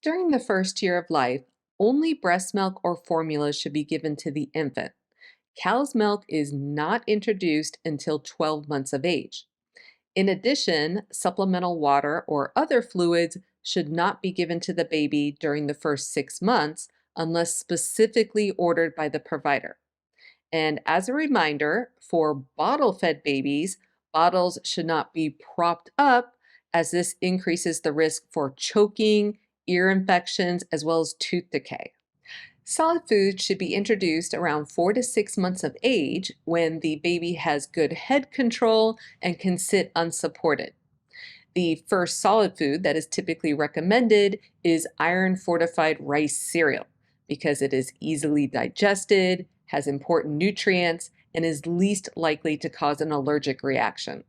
During the first year of life, only breast milk or formula should be given to the infant. Cow's milk is not introduced until 12 months of age. In addition, supplemental water or other fluids should not be given to the baby during the first 6 months unless specifically ordered by the provider. And as a reminder, for bottle fed babies, bottles should not be propped up as this increases the risk for choking, ear infections, as well as tooth decay. Solid food should be introduced around 4 to 6 months of age when the baby has good head control and can sit unsupported. The first solid food that is typically recommended is iron fortified rice cereal because it is easily digested, has important nutrients, and is least likely to cause an allergic reaction.